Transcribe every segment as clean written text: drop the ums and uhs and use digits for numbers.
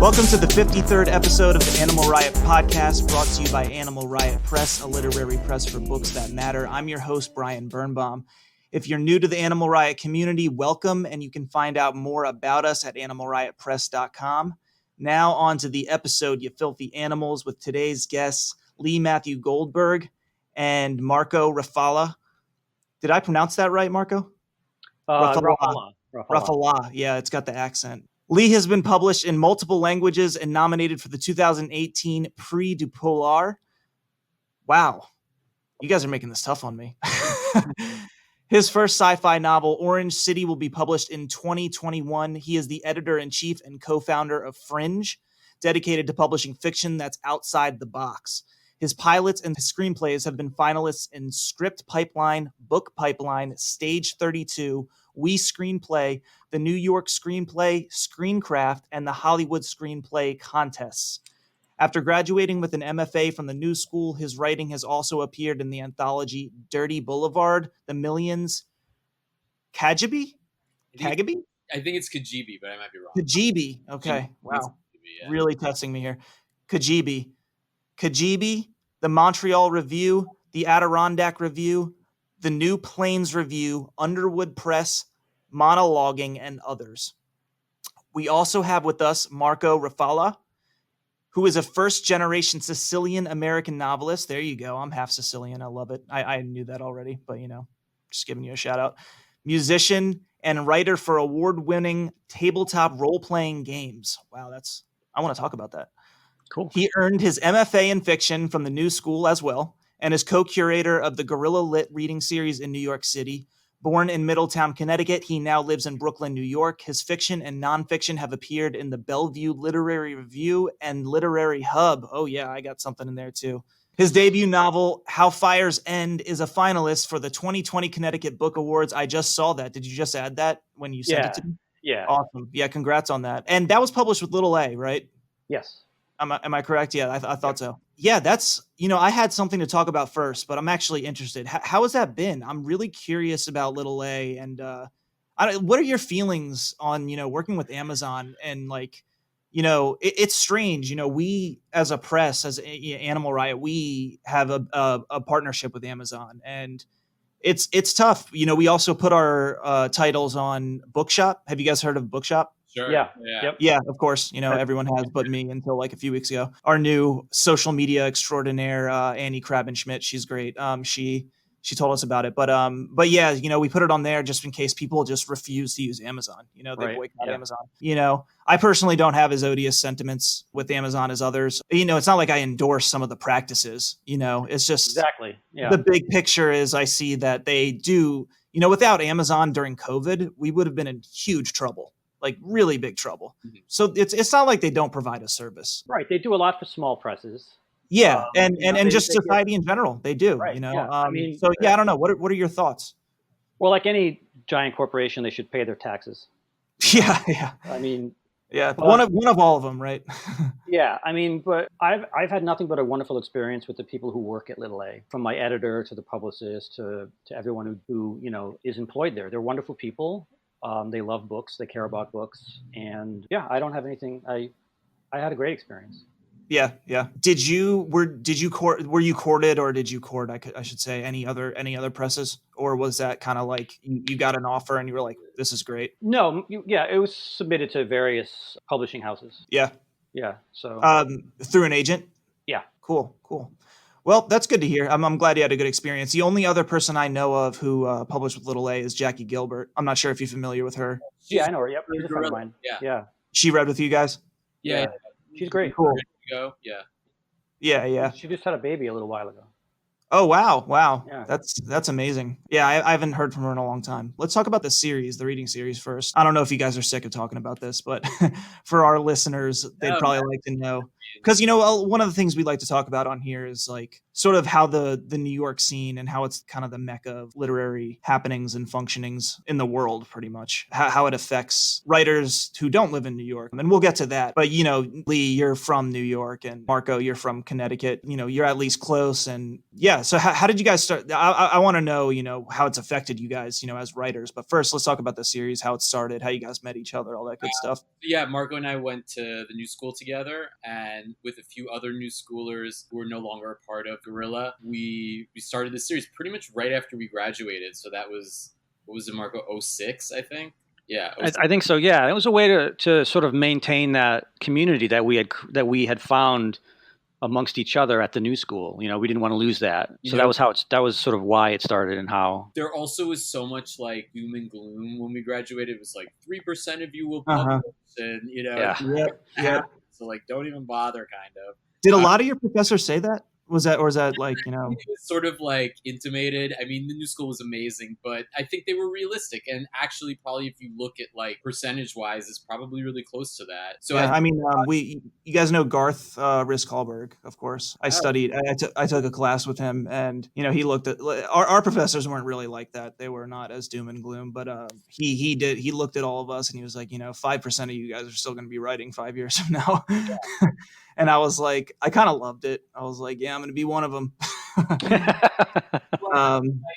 Welcome to the 53rd episode of the Animal Riot podcast, brought to you by Animal Riot Press, a literary press for books that matter. I'm your host, Brian Birnbaum. If you're new to the Animal Riot community, welcome, and you can find out more about us at animalriotpress.com. Now on to the episode, you filthy animals, with today's guests, Lee Matthew Goldberg and Marco Rafala. Did I pronounce that right, Marco? Rafala. Yeah, it's got the accent. Lee has been published in multiple languages and nominated for the 2018 Prix du Polar. Wow. You guys are making this tough on me. His first sci-fi novel, Orange City, will be published in 2021. He is the editor-in-chief and co-founder of Fringe, dedicated to publishing fiction that's outside the box. His pilots and screenplays have been finalists in Script Pipeline, Book Pipeline, Stage 32, We Screenplay, the New York Screenplay, Screencraft, and the Hollywood Screenplay contests. After graduating with an MFA from the New School, his writing has also appeared in the anthology Dirty Boulevard, The Millions, Kajabi? Kagabi? I think it's Kajibi, but I might be wrong. Kajibi. Okay. Wow. Kajibi, yeah. Really testing me here. Kajibi, the Montreal Review, the Adirondack Review, the New Plains Review, Underwood Press, Monologuing, and others. We also have with us Marco Rafala, who is a first-generation Sicilian-American novelist. There you go. I'm half Sicilian. I love it. I knew that already, but, just giving you a shout-out. Musician and writer for award-winning tabletop role-playing games. Wow, I want to talk about that. Cool. He earned his MFA in fiction from the New School as well, and is co-curator of the Guerrilla Lit reading series in New York City. Born in Middletown, Connecticut, he now lives in Brooklyn, New York. His fiction and nonfiction have appeared in the Bellevue Literary Review and Literary Hub. Oh yeah, I got something in there too. His debut novel, How Fires End, is a finalist for the 2020 Connecticut Book Awards. I just saw that. Did you just add that when you sent it to me? Yeah. Awesome. Yeah, congrats on that. And that was published with Little A, right? Yes. Am I correct? Yeah, I thought so. Yeah, that's, I had something to talk about first, but I'm actually interested. How has that been? I'm really curious about Little A, and what are your feelings on, working with Amazon and it's strange. We as a press, as Animal Riot, we have a partnership with Amazon, and it's tough. We also put our titles on Bookshop. Have you guys heard of Bookshop? Sure. Yeah. Yep. Yeah, of course. Everyone has, but me until a few weeks ago. Our new social media extraordinaire, Annie Krabbenschmidt. She's great. She told us about it, but yeah, we put it on there just in case people just refuse to use Amazon. They boycott Amazon. I personally don't have as odious sentiments with Amazon as others. It's not like I endorse some of the practices. It's just exactly. Yeah. The big picture is I see that they do. Without Amazon during COVID, we would have been in huge trouble. Like really big trouble. Mm-hmm. So it's not like they don't provide a service. Right. They do a lot for small presses. Yeah. And just society in general, they do, right. Yeah. I don't know. What are your thoughts? Well, like any giant corporation, they should pay their taxes. Yeah. Yeah. One of all of them, right? Yeah. But I've had nothing but a wonderful experience with the people who work at Little A, from my editor to the publicist to everyone who is employed there. They're wonderful people. They love books. They care about books. And yeah, I don't have anything. I had a great experience. Yeah. Were you courted, or did you court? I should say any other presses, or was that kind of like you got an offer and you were like, this is great? No. It was submitted to various publishing houses. Yeah. Yeah. So through an agent. Yeah. Cool. Well, that's good to hear. I'm glad you had a good experience. The only other person I know of who published with Little A is Jackie Gilbert. I'm not sure if you're familiar with her. Yeah, I know her. Yep, she's a friend of mine. Yeah. She read with you guys? Yeah. She's great. Cool. Yeah. Yeah. She just had a baby a little while ago. Oh, wow. Yeah. That's amazing. Yeah, I haven't heard from her in a long time. Let's talk about the reading series first. I don't know if you guys are sick of talking about this, but for our listeners, they'd probably like to know. Because, one of the things we like to talk about on here is sort of how the New York scene and how it's kind of the mecca of literary happenings and functionings in the world, pretty much. How it affects writers who don't live in New York. And we'll get to that. But, Lee, you're from New York, and Marco, you're from Connecticut. You're at least close. And yeah, yeah. So how did you guys start? I want to know, how it's affected you guys, as writers. But first, let's talk about the series, how it started, how you guys met each other, all that good stuff. Yeah, Marco and I went to the new school together, and with a few other new schoolers who were no longer a part of Guerrilla, we started this series pretty much right after we graduated. So that was, what was it, Marco? 06, I think. Yeah, I think so. Yeah, it was a way to sort of maintain that community that we had found amongst each other at the new school. We didn't want to lose that. So that was sort of why it started and how. There also was so much like doom and gloom when we graduated. It was like 3% of you will publish, and Yeah. So like, don't even bother, kind of. Did a lot of your professors say that? Or is that like, It was sort of like intimated. I mean, the new school was amazing, but I think they were realistic. And actually, probably if you look at like percentage wise, it's probably really close to that. So yeah, you guys know Garth Risk-Hallberg, of course. I studied, I took a class with him, and he looked at our professors weren't really like that. They were not as doom and gloom, but he looked at all of us and he was like, 5% of you guys are still going to be writing 5 years from now. Yeah. And I was like, I kind of loved it. I was like, yeah, I'm going to be one of them.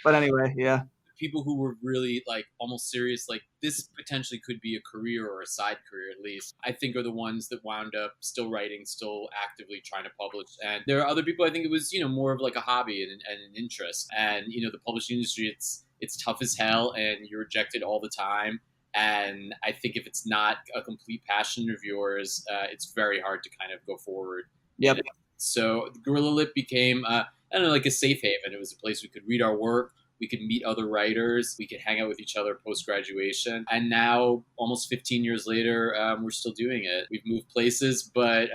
But anyway, yeah. People who were really like almost serious, like this potentially could be a career or a side career at least, I think are the ones that wound up still writing, still actively trying to publish. And there are other people, I think it was, more of like a hobby and an interest. And, the publishing industry, it's tough as hell and you're rejected all the time. And I think if it's not a complete passion of yours, it's very hard to kind of go forward. Yep. So Guerrilla Lit became, like a safe haven. It was a place we could read our work. We could meet other writers. We could hang out with each other post-graduation. And now, almost 15 years later, we're still doing it. We've moved places, but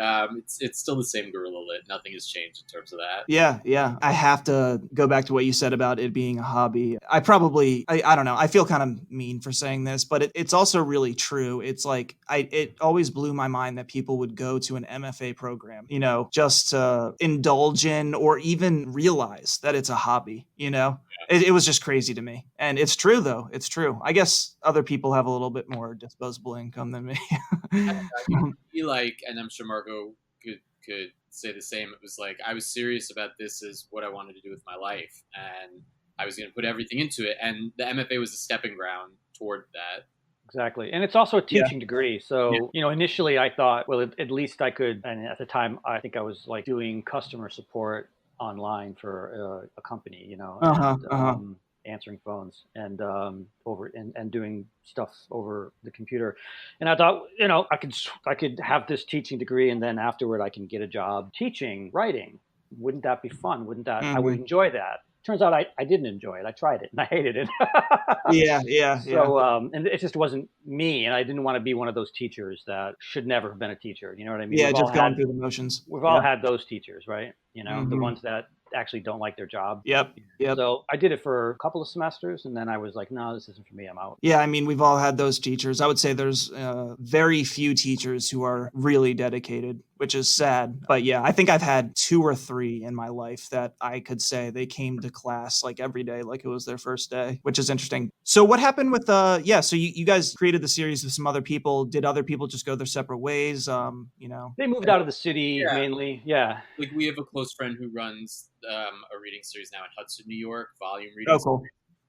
it's still the same Guerrilla Lit. Nothing has changed in terms of that. Yeah. I have to go back to what you said about it being a hobby. I don't know. I feel kind of mean for saying this, but it's also really true. It's like, it always blew my mind that people would go to an MFA program, just to indulge in or even realize that it's a hobby, It was just crazy to me. And it's true, though. It's true. I guess other people have a little bit more disposable income than me. And I'm sure Margot could say the same. It was like, I was serious about this as what I wanted to do with my life. And I was going to put everything into it. And the MFA was a stepping ground toward that. Exactly. And it's also a teaching degree. So, initially I thought, well, at least I could. And at the time, I think I was like doing customer support online for a company, answering phones and and doing stuff over the computer. And I thought, I could have this teaching degree, and then afterward I can get a job teaching writing. Wouldn't that be fun? Wouldn't that I would enjoy that? Turns out I didn't enjoy it. I tried it and I hated it. Yeah. So, and it just wasn't me. And I didn't want to be one of those teachers that should never have been a teacher. You know what I mean? Yeah, just going through the motions. We've all had those teachers, right? The ones that actually don't like their job. Yep. So I did it for a couple of semesters, and then I was like, no, this isn't for me. I'm out. Yeah, I mean, we've all had those teachers. I would say there's very few teachers who are really dedicated, which is sad. But yeah, I think I've had 2 or 3 in my life that I could say they came to class like every day, like it was their first day, which is interesting. So what happened with, so you guys created the series with some other people. Did other people just go their separate ways? They moved out of the city mainly. Yeah. Like we have a close friend who runs a reading series now in Hudson, New York, volume reading. Oh, cool.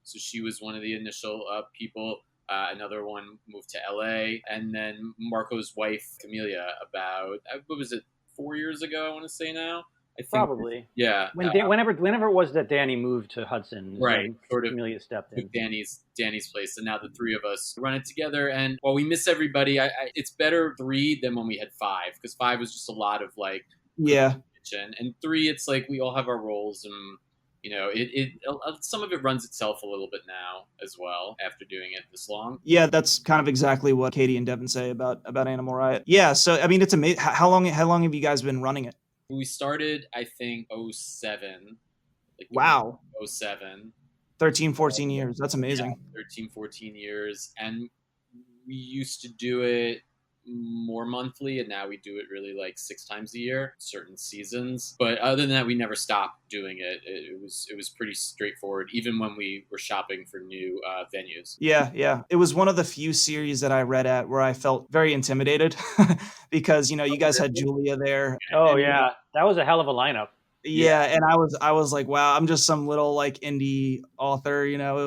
So she was one of the initial people. Another one moved to LA, and then Marco's wife, Camelia, about, what was it, 4 years ago, I want to say now? I think. Probably. Yeah. Whenever it was that Danny moved to Hudson, right, sort of Camelia stepped in. Danny's place, and now the 3 of us run it together. And while we miss everybody, it's better 3 than when we had 5, because 5 was just a lot of like, and 3, it's like we all have our roles, and it some of it runs itself a little bit now as well after doing it this long. Yeah, that's kind of exactly what Katie and Devin say about Animal Riot. Yeah, so I mean, it's amazing. How long have you guys been running it? We started, I think, 07. Wow. 07. 13, 14 years. That's amazing. Yeah, 13, 14 years. And we used to do it more monthly, and now we do it really like 6 times a year, certain seasons. But other than that, we never stopped doing it. It was pretty straightforward, even when we were shopping for new venues. Yeah. It was one of the few series that I read at where I felt very intimidated because, you guys had Julia there. Oh, yeah. That was a hell of a lineup. Yeah, and I was like, wow, I'm just some little like indie author, you know.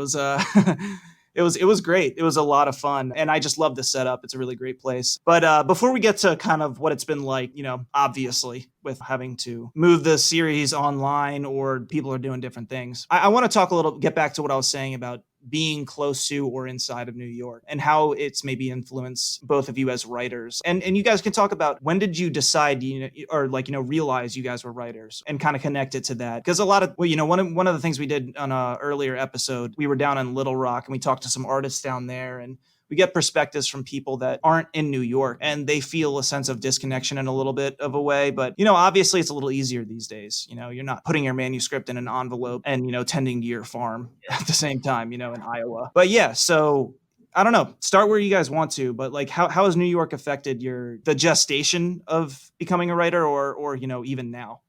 It was it was great. It was a lot of fun, and I just love the setup. It's a really great place. But before we get to kind of what it's been like, you know, obviously with having to move the series online or people are doing different things, I want to talk a little, get back to what I was saying about being close to or inside of New York and how it's maybe influenced both of you as writers. And you guys can talk about, when did you decide, you know, or like, you know, realize you guys were writers and kind of connect it to that? Because a lot of, well, you know, one of the things we did on a earlier episode, we were down in Little Rock and we talked to some artists down there, and we get perspectives from people that aren't in New York and they feel a sense of disconnection in a little bit of a way. But, you know, obviously it's a little easier these days. You know, you're not putting your manuscript in an envelope and, you know, tending to your farm at the same time, you know, in Iowa. But yeah, so I don't know, start where you guys want to, but like how has New York affected the gestation of becoming a writer or, you know, even now?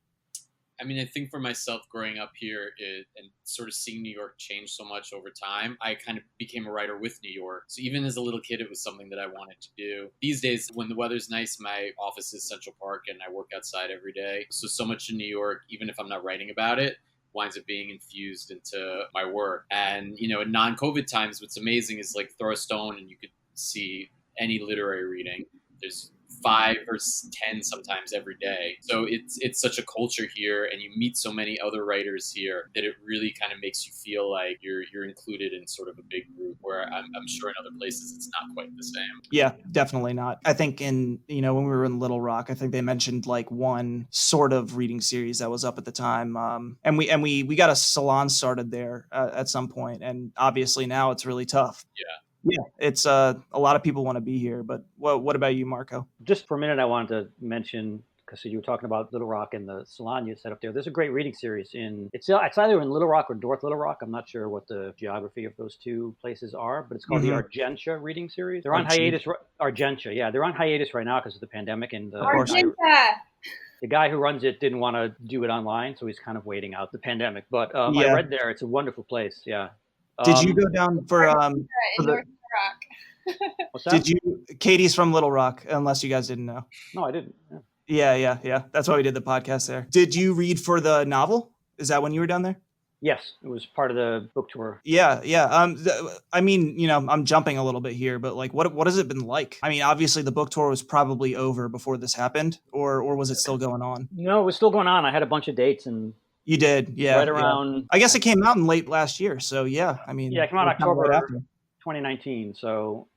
I mean, I think for myself, growing up here and sort of seeing New York change so much over time, I kind of became a writer with New York. So even as a little kid, it was something that I wanted to do. These days, when the weather's nice, my office is Central Park and I work outside every day. So much in New York, even if I'm not writing about it, winds up being infused into my work. And, you know, in non-COVID times, what's amazing is like throw a stone and you could see any literary reading. There's 5 or 10 sometimes every day. So it's such a culture here, and you meet so many other writers here that it really kind of makes you feel like you're included in sort of a big group, where I'm sure in other places it's not quite the same. Yeah, definitely not. I think in, you know, when we were in Little Rock, I think they mentioned like one sort of reading series that was up at the time. And we got a salon started there at some point, and obviously now it's really tough. Yeah. Yeah, it's a lot of people want to be here, but what about you, Marco? Just for a minute, I wanted to mention, because you were talking about Little Rock and the salon you set up there. There's a great reading series it's either in Little Rock or North Little Rock. I'm not sure what the geography of those two places are, but it's called the Argentia reading series. They're on hiatus. Argentia, yeah, they're on hiatus right now because of the pandemic, and the guy who runs it didn't want to do it online, so he's kind of waiting out the pandemic. But I read there; it's a wonderful place. Yeah. Did you go down for in North Rock? What's that? Did you? Katie's from Little Rock, unless you guys didn't know. No, I didn't. Yeah. Yeah. That's why we did the podcast there. Did you read for the novel? Is that when you were down there? Yes, it was part of the book tour. Yeah. I mean, you know, I'm jumping a little bit here, but like, what has it been like? I mean, obviously the book tour was probably over before this happened, or was it still going on? No, it was still going on. I had a bunch of dates, and you did, yeah. Right around. Yeah. I guess it came out in late last year, so yeah. I mean, yeah, it came out October 2019. So,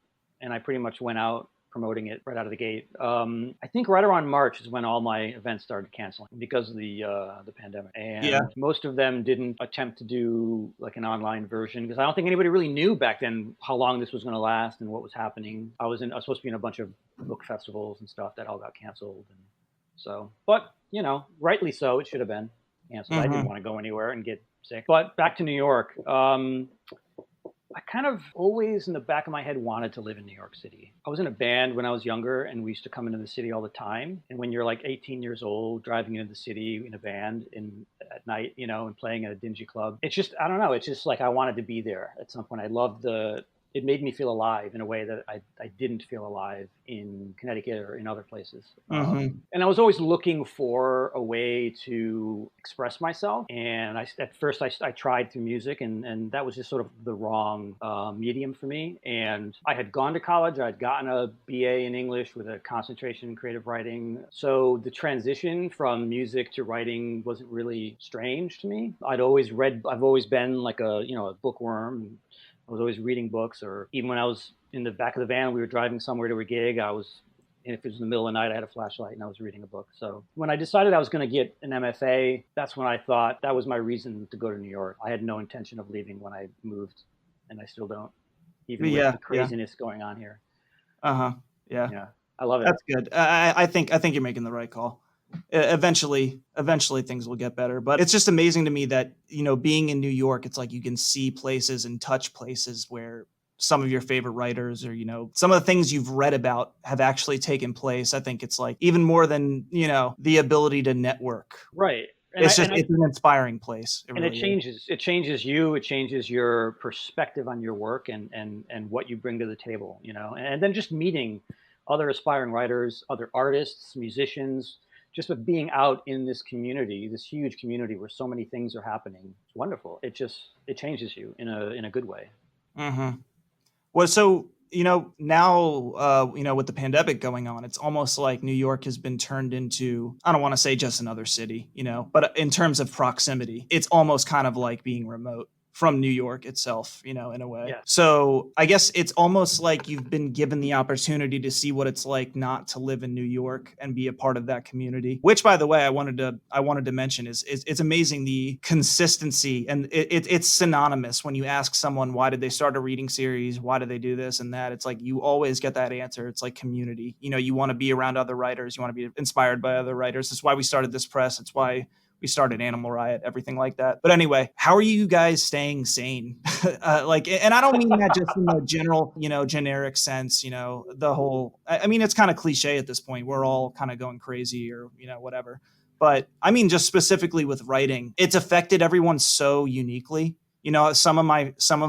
and I pretty much went out promoting it right out of the gate. I think right around March is when all my events started canceling because of the pandemic, and most of them didn't attempt to do like an online version because I don't think anybody really knew back then how long this was going to last and what was happening. I was supposed to be in a bunch of book festivals and stuff that all got canceled, and so, but you know, rightly so, it should have been canceled. I didn't want to go anywhere and get sick. But back to New York. I kind of always in the back of my head wanted to live in New York City. I was in a band when I was younger, and we used to come into the city all the time. And when you're like 18 years old, driving into the city in a band at night, you know, and playing at a dingy club, it's just, I don't know, it's just like I wanted to be there at some point. I loved it made me feel alive in a way that I didn't feel alive in Connecticut or in other places. And I was always looking for a way to express myself. And at first I tried through music, and that was just sort of the wrong medium for me. And I had gone to college. I'd gotten a BA in English with a concentration in creative writing. So the transition from music to writing wasn't really strange to me. I've always been like a bookworm. I was always reading books, or even when I was in the back of the van, we were driving somewhere to a gig, and if it was in the middle of the night, I had a flashlight and I was reading a book. So when I decided I was going to get an MFA, that's when I thought that was my reason to go to New York. I had no intention of leaving when I moved, and I still don't, even with the craziness going on here. Yeah, I love it. That's good. I think you're making the right call. Eventually things will get better, but it's just amazing to me that, you know, being in New York, it's like you can see places and touch places where some of your favorite writers, or, you know, some of the things you've read about have actually taken place. I think it's like even more than, you know, the ability to network. Right. It's an inspiring place. It changes you. It changes your perspective on your work and what you bring to the table, you know, and then just meeting other aspiring writers, other artists, musicians, just with being out in this community, this huge community where so many things are happening, it's wonderful. It changes you in a good way. Mm-hmm. Well, so, now, with the pandemic going on, it's almost like New York has been turned into, I don't want to say just another city, but in terms of proximity, it's almost kind of like being remote from New York itself, in a way. Yeah. So I guess it's almost like you've been given the opportunity to see what it's like not to live in New York and be a part of that community, which, by the way, I wanted to mention is it's amazing, the consistency, and it's synonymous when you ask someone, why did they start a reading series? Why do they do this and that? It's like, you always get that answer. It's like community. You want to be around other writers. You want to be inspired by other writers. That's why we started this press. It's why we started Animal Riot, everything like that. But anyway, how are you guys staying sane? And I don't mean that just in the general, generic sense, the whole, I mean, it's kind of cliche at this point. We're all kind of going crazy or, whatever. But I mean, just specifically with writing, it's affected everyone so uniquely. Some of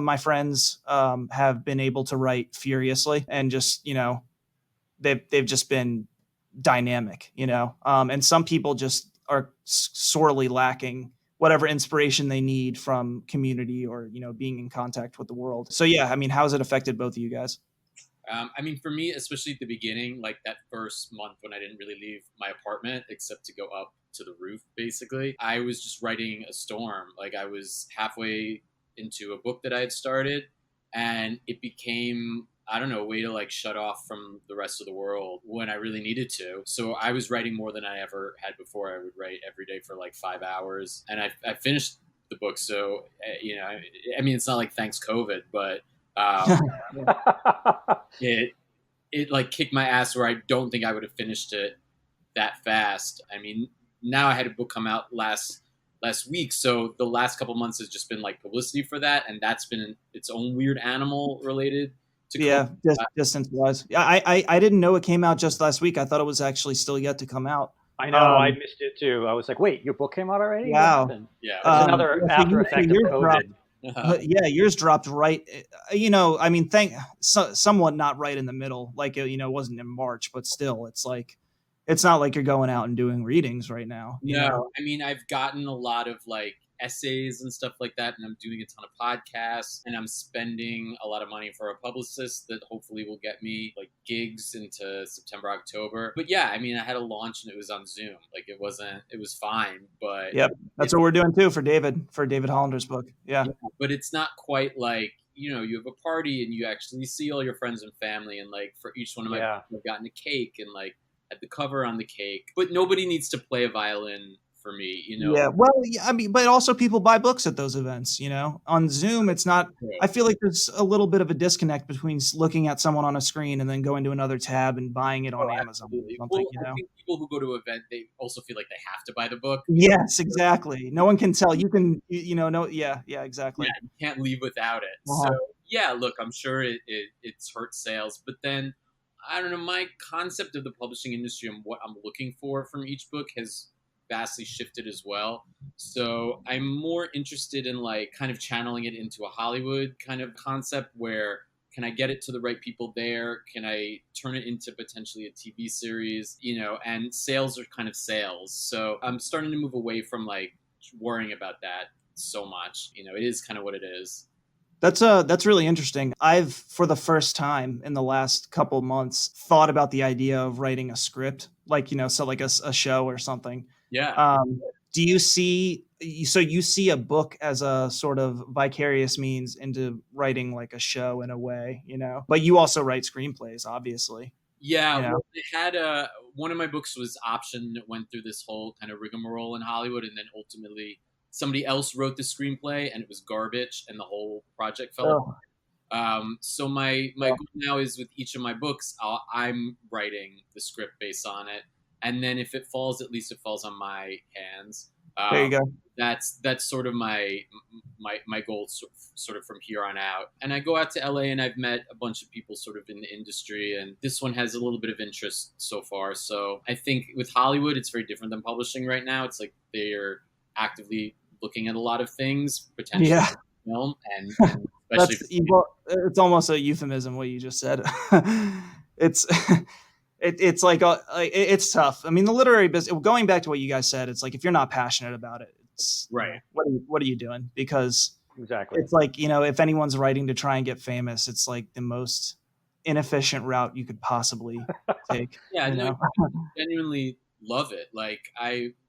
my friends have been able to write furiously and just, they've just been dynamic, and some people just are sorely lacking whatever inspiration they need from community or, being in contact with the world. So yeah, I mean, how's it affected both of you guys? I mean, for me, especially at the beginning, like that first month when I didn't really leave my apartment except to go up to the roof, basically, I was just writing a storm. Like I was halfway into a book that I had started, and it became, I don't know, a way to like shut off from the rest of the world when I really needed to. So I was writing more than I ever had before. I would write every day for like 5 hours, and I finished the book. So, I mean, it's not like thanks COVID, but it like kicked my ass where I don't think I would have finished it that fast. I mean, now I had a book come out last week, so the last couple months has just been like publicity for that, and that's been its own weird animal related to yeah, distance wise. Yeah, I didn't know it came out just last week. I thought it was actually still yet to come out. I know, I missed it too. I was like, wait, your book came out already? Wow. What happened? Yeah, That's another so after effect of COVID. Yeah, yours dropped right. I mean, somewhat not right in the middle. Like, it wasn't in March, but still, it's like, it's not like you're going out and doing readings right now. No, I mean, I've gotten a lot of like essays and stuff like that, and I'm doing a ton of podcasts, and I'm spending a lot of money for a publicist that hopefully will get me like gigs into September, October. But yeah, I mean, I had a launch and it was on Zoom. Like it was fine, but yep, that's what we're doing too for David Hollander's book. Yeah, but it's not quite like, you have a party and you actually see all your friends and family, and like for each one of my books, I've gotten a cake and like had the cover on the cake, but nobody needs to play a violin for me, Yeah, well, I mean, but also people buy books at those events, On Zoom, it's not, I feel like there's a little bit of a disconnect between looking at someone on a screen and then going to another tab and buying it on Amazon or something, I think people who go to an event, they also feel like they have to buy the book. Yes, exactly. No one can tell. You can, no, yeah, exactly. Yeah, you can't leave without it. So yeah, look, I'm sure it's hurt sales, but then I don't know, my concept of the publishing industry and what I'm looking for from each book has vastly shifted as well. So I'm more interested in like kind of channeling it into a Hollywood kind of concept where, can I get it to the right people there? Can I turn it into potentially a TV series? And sales are kind of sales. So I'm starting to move away from like worrying about that so much. It is kind of what it is. That's really interesting. I've, for the first time in the last couple months, thought about the idea of writing a script, like, so like a show or something. Yeah. Do you see a book as a sort of vicarious means into writing like a show in a way, but you also write screenplays, obviously. Yeah. Well, they had one of my books was optioned. It went through this whole kind of rigmarole in Hollywood, and then ultimately somebody else wrote the screenplay and it was garbage and the whole project fell apart. So my goal now is with each of my books, I'm writing the script based on it. And then if it falls, at least it falls on my hands. There you go. That's sort of my goal sort of from here on out. And I go out to LA and I've met a bunch of people sort of in the industry, and this one has a little bit of interest so far. So I think with Hollywood, it's very different than publishing right now. It's like they're actively looking at a lot of things, potentially film, and especially it's almost a euphemism what you just said. It's it's like it's tough. I mean, the literary business. Going back to what you guys said, it's like if you're not passionate about it, it's Right. What are you doing? Because Exactly. it's like, if anyone's writing to try and get famous, it's like the most inefficient route you could possibly take. Yeah, you no, know? I genuinely love it. Like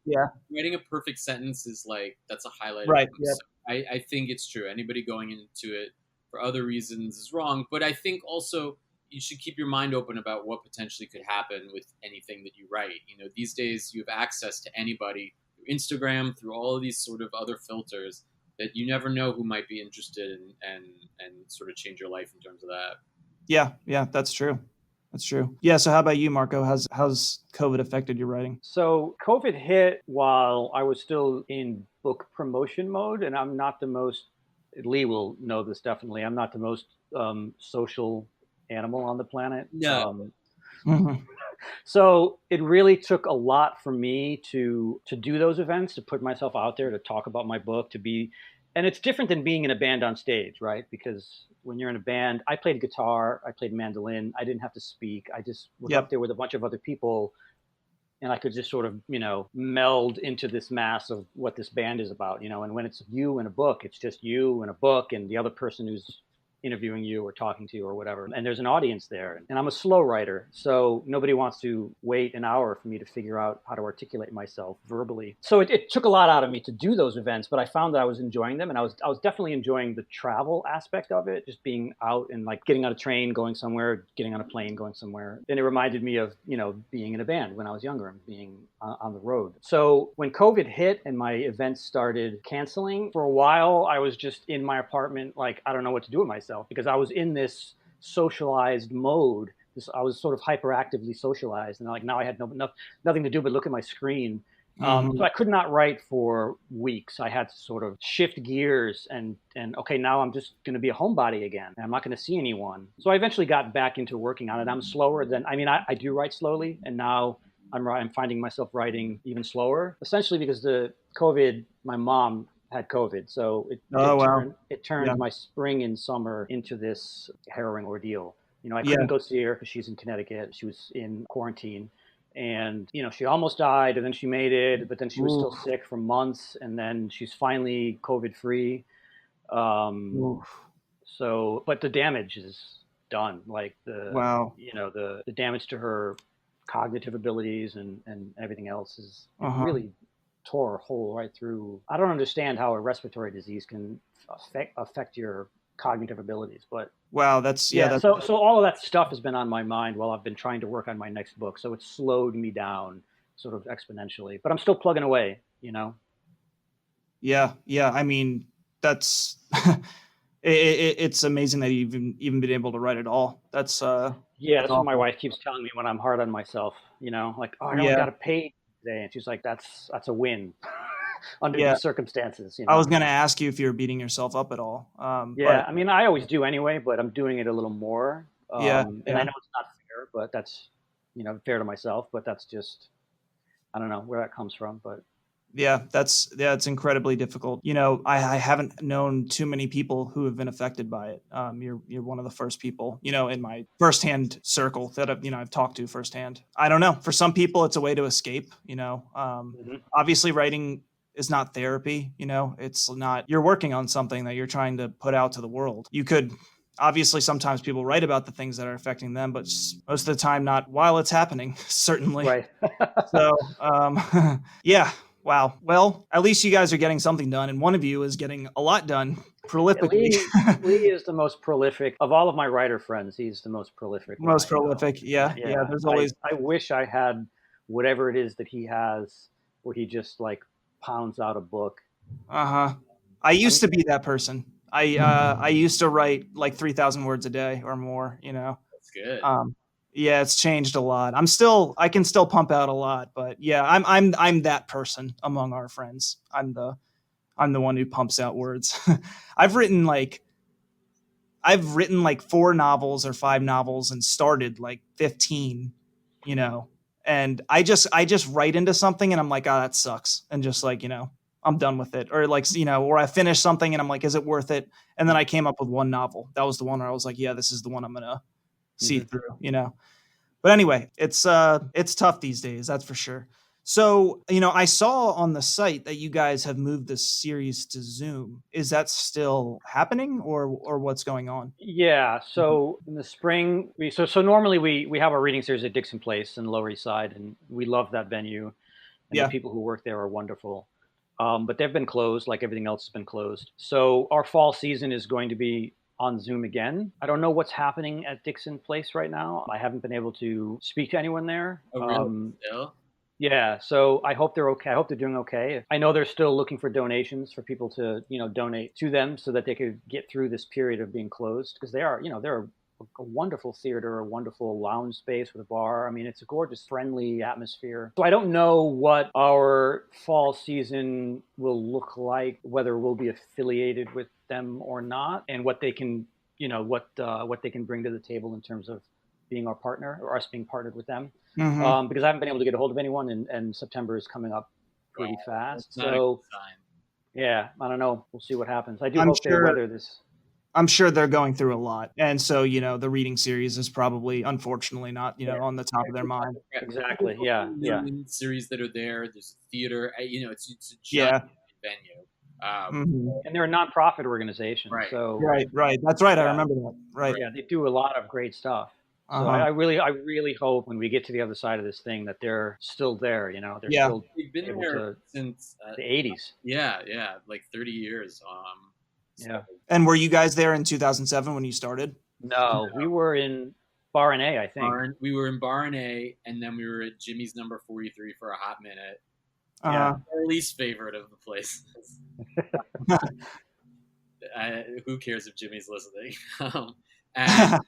Yeah. writing a perfect sentence is like that's a highlight. Right. Of Yeah. so I think it's true. Anybody going into it for other reasons is wrong. But I think also you should keep your mind open about what potentially could happen with anything that you write. These days you have access to anybody through Instagram, through all of these sort of other filters that you never know who might be interested in and sort of change your life in terms of that. Yeah, that's true. That's true. Yeah. So how about you, Marco? How's COVID affected your writing? So COVID hit while I was still in book promotion mode, and I'm not the most. Lee will know this definitely. I'm not the most social animal on the planet. No. Mhm. So it really took a lot for me to do those events, to put myself out there, to talk about my book, to be, and it's different than being in a band on stage, right? Because when you're in a band, I played guitar, I played mandolin, I didn't have to speak. I just was Yep. up there with a bunch of other people, and I could just sort of, meld into this mass of what this band is about, And when it's you and a book, it's just you and a book and the other person who's interviewing you or talking to you or whatever. And there's an audience there. And I'm a slow writer, so nobody wants to wait an hour for me to figure out how to articulate myself verbally. So it took a lot out of me to do those events, but I found that I was enjoying them, and I was definitely enjoying the travel aspect of it, just being out and like getting on a train, going somewhere, getting on a plane, going somewhere. And it reminded me of, being in a band when I was younger and being on the road. So when COVID hit and my events started canceling, for a while I was just in my apartment, like, I don't know what to do with myself, because I was in this socialized mode. I was sort of hyperactively socialized, and like now I had nothing to do but look at my screen. So I could not write for weeks. I had to sort of shift gears and okay, now I'm just going to be a homebody again. I'm not going to see anyone. So I eventually got back into working on it. I'm slower than, I do write slowly, and now I'm finding myself writing even slower, essentially because my mom had COVID. So it turned Yeah. my spring and summer into this harrowing ordeal. I Yeah. couldn't go see her because she's in Connecticut. She was in quarantine. And, she almost died, and then she made it, but then she was still sick for months, and then she's finally COVID free. So, but the damage is done. Like Wow. the damage to her cognitive abilities and everything else is really tore a hole right through. I don't understand how a respiratory disease can affect your cognitive abilities, but wow, that's so all of that stuff has been on my mind while I've been trying to work on my next book. So it's slowed me down sort of exponentially, but I'm still plugging away, Yeah. I mean, that's it's amazing that you've even been able to write it all. That's that's what my wife keeps telling me when I'm hard on myself, like, oh, I only got a page today, and she's like, that's a win under these circumstances. I was going to ask you if you're beating yourself up at all. But, I always do anyway, but I'm doing it a little more. And I know it's not fair, but that's fair to myself, but that's just, I don't know where that comes from, but it's incredibly difficult. I haven't known too many people who have been affected by it. You're one of the first people, in my firsthand circle that I've talked to firsthand. I don't know. For some people, it's a way to escape. Obviously, writing is not therapy. It's not. You're working on something that you're trying to put out to the world. You could. Obviously, sometimes people write about the things that are affecting them, but most of the time, not while it's happening. Certainly. Right. So, yeah. Wow. Well, at least you guys are getting something done, and one of you is getting a lot done prolifically. Lee is the most prolific of all of my writer friends. He's the most prolific. Most prolific. Yeah. There's always. I wish I had whatever it is that he has, where he just like pounds out a book. I used to be that person. I used to write like 3,000 words a day or more. That's good. Yeah, it's changed a lot. I can still pump out a lot, but yeah, I'm that person among our friends. I'm the one who pumps out words. I've written like 4 novels or 5 novels and started like 15, and I just write into something and I'm like, oh, that sucks. And just like, I'm done with it. Or like, or I finish something and I'm like, is it worth it? And then I came up with one novel. That was the one where I was like, yeah, this is the one I'm going to see through, But But anyway, it's tough these days, that's for sure. So, I saw on the site that you guys have moved this series to Zoom. Is that still happening, or what's going on? Yeah. So in the spring, so normally we have our reading series at Dixon Place in the Lower East Side, and we love that venue, and the Yeah. people who work there are wonderful. But they've been closed, like everything else has been closed. So our fall season is going to be on Zoom again. I don't know what's happening at Dixon Place right now. I haven't been able to speak to anyone there. Oh, really? Still? Yeah, so I hope they're okay. I hope they're doing okay. I know they're still looking for donations for people to, donate to them so that they could get through this period of being closed, because they're a wonderful theater, a wonderful lounge space with a bar. I mean, it's a gorgeous, friendly atmosphere. So I don't know what our fall season will look like, whether we'll be affiliated with them or not, and what they can, what they can bring to the table in terms of being our partner or us being partnered with them. Mhm. Because I haven't been able to get a hold of anyone, and September is coming up pretty Wow, fast. that's not a So good sign. yeah, I don't know. We'll see what happens. I do I'm hope they sure weather this. I'm sure they're going through a lot. And so, the reading series is probably, unfortunately, not, on the top of their mind. Yeah, Exactly. there's Yeah. a Yeah. million series that are there. There's a theater. It's a Yeah. giant venue. Mhm. And they're a nonprofit organization, Right. so Right. That's right. I yeah, remember that. Right. yeah, they do a lot of great stuff. So Uh-huh. I really hope when we get to the other side of this thing that they're still there. They're Yeah. still They've been able there to since the '80s. yeah, like 30 years. Yeah. And were you guys there in 2007 when you started? No, we were in Bar and A, I think. We were in Bar and A, and then we were at Jimmy's Number 43 for a hot minute. Yeah. Our least favorite of the places. Who cares if Jimmy's listening? And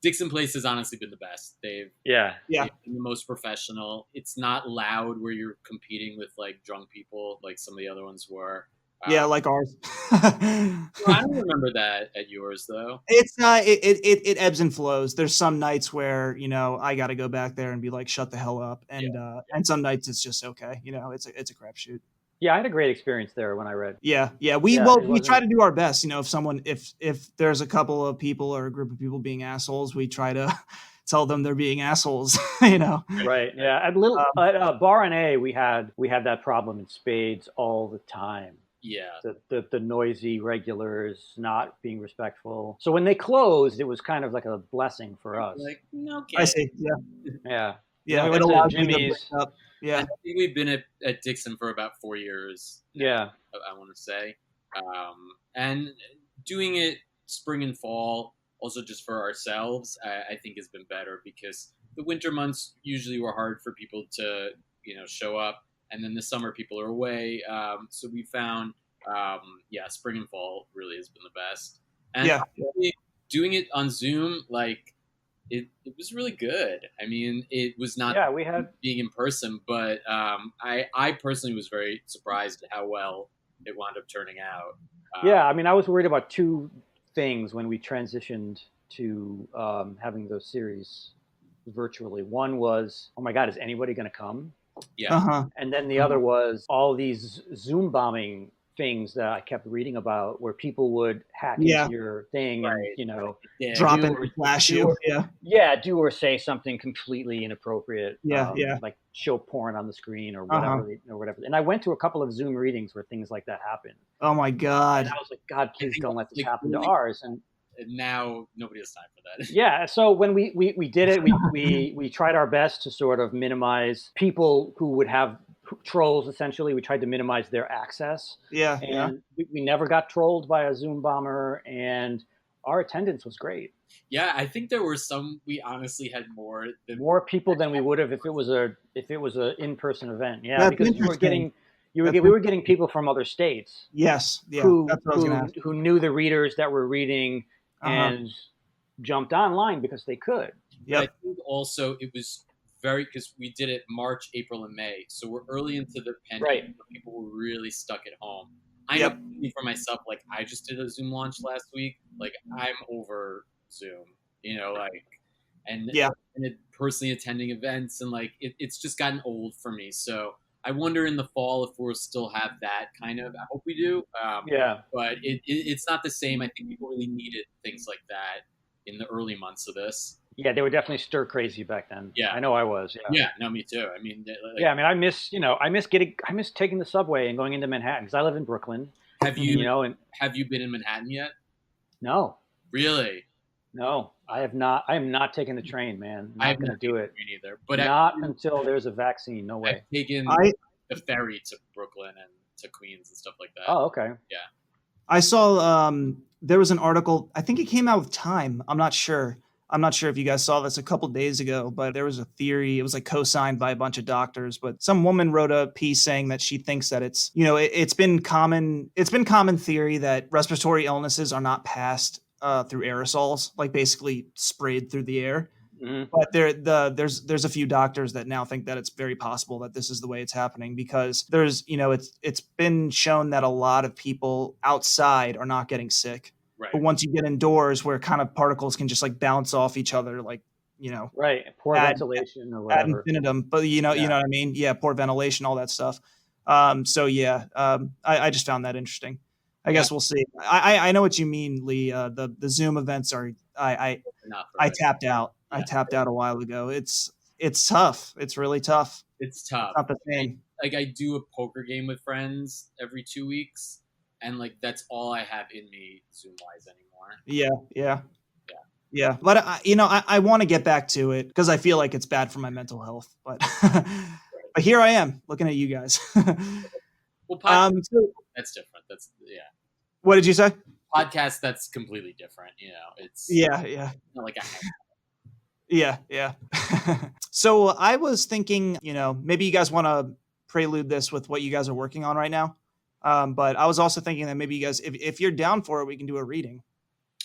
Dixon Place has honestly been the best. Yeah. They've been the most professional. It's not loud where you're competing with like drunk people like some of the other ones were. Yeah, like ours. I don't remember that at yours though. It's not. It ebbs and flows. There's some nights where I got to go back there and be like, shut the hell up, and some nights it's just okay. It's a crapshoot. Yeah, I had a great experience there when I read. Yeah. We try to do our best. If there's a couple of people or a group of people being assholes, we try to tell them they're being assholes. Right. Yeah. At Bar and A, we had that problem in spades all the time. Yeah. The noisy regulars not being respectful. So when they closed, it was kind of like a blessing for us. Like, okay. I see. Yeah. Yeah. Yeah. We went It to allows you to Jimmy's. break up. Yeah. I think we've been at Dixon for about 4 years. Yeah. I want to say, and doing it spring and fall, also just for ourselves, I think has been better because the winter months usually were hard for people to show up, and then the summer people are away. So we found, spring and fall really has been the best. And doing it on Zoom, like it was really good. I mean, it was not being in person, but I personally was very surprised at how well it wound up turning out. I mean, I was worried about two things when we transitioned to having those series virtually. One was, oh my God, is anybody going to come? Yeah. Uh-huh. And then the other was all these Zoom bombing things that I kept reading about, where people would hack into your thing and drop it and flash you. Do or say something completely inappropriate. Like show porn on the screen or whatever. And I went to a couple of Zoom readings where things like that happened. Oh my God! And I was like, God, please don't let this happen to ours. And now nobody has time for that. Yeah. So when we did it, we tried our best to sort of minimize people who would have trolls. Essentially, we tried to minimize their access. And we never got trolled by a Zoom bomber, and our attendance was great. Yeah, I think there were some. We honestly had more people than we would have if it was a in-person event. Yeah, because we were getting people from other states. Yes. Yeah. Who knew the readers that were reading and jumped online because they could. Yeah. I think also it was because we did it March, April, and May, so we're early into the pandemic. Right. People were really stuck at home. I know for myself, like I just did a Zoom launch last week. Like I'm over Zoom, and personally attending events, and like it's just gotten old for me. So I wonder in the fall if we'll still have that kind of. I hope we do. But it's not the same. I think people really needed things like that in the early months of this. Yeah, they were definitely stir crazy back then. Yeah. I know I was. Yeah. Yeah, no, me too. I mean, Yeah, I mean, I miss taking the subway and going into Manhattan because I live in Brooklyn. have you And have you been in Manhattan yet? no, Really? no, I have not. I am not taking the train, man. I Not have going to not do taken it. the train either, but Not until there's a vaccine. No way. I've taken I the ferry to Brooklyn and to Queens and stuff like that. Oh, okay. I saw there was an article. I think it came out with Time. I'm not sure. I'm not sure if you guys saw this a couple days ago, but there was a theory. It was like co-signed by a bunch of doctors, but some woman wrote a piece saying that she thinks that it's, it's been common theory that respiratory illnesses are not passed through aerosols, like basically sprayed through the air. Mhm. But there's a few doctors that now think that it's very possible that this is the way it's happening because there's, it's been shown that a lot of people outside are not getting sick. Right. But once you get indoors where kind of particles can just like bounce off each other, like, Right. Poor ad ventilation or ad whatever. infinitum. But you know Yeah. what I mean? Yeah, poor ventilation, all that stuff. So yeah, I just found that interesting. I guess we'll see. I know what you mean, Lee. The Zoom events are I Not for I me. tapped out. I Yeah. tapped out a while ago. It's tough. It's really tough. It's tough. It's not the same. Like I do a poker game with friends every 2 weeks, and like that's all I have in me Zoom wise anymore. Yeah. But I want to get back to it because I feel like it's bad for my mental health. But but here I am looking at you guys. Well, podcast, so, that's different. That's what did you say? Podcast, that's completely different. It's Yeah. not like Yeah. So I was thinking, maybe you guys want to prelude this with what you guys are working on right now. But I was also thinking that maybe you guys, if you're down for it, we can do a reading.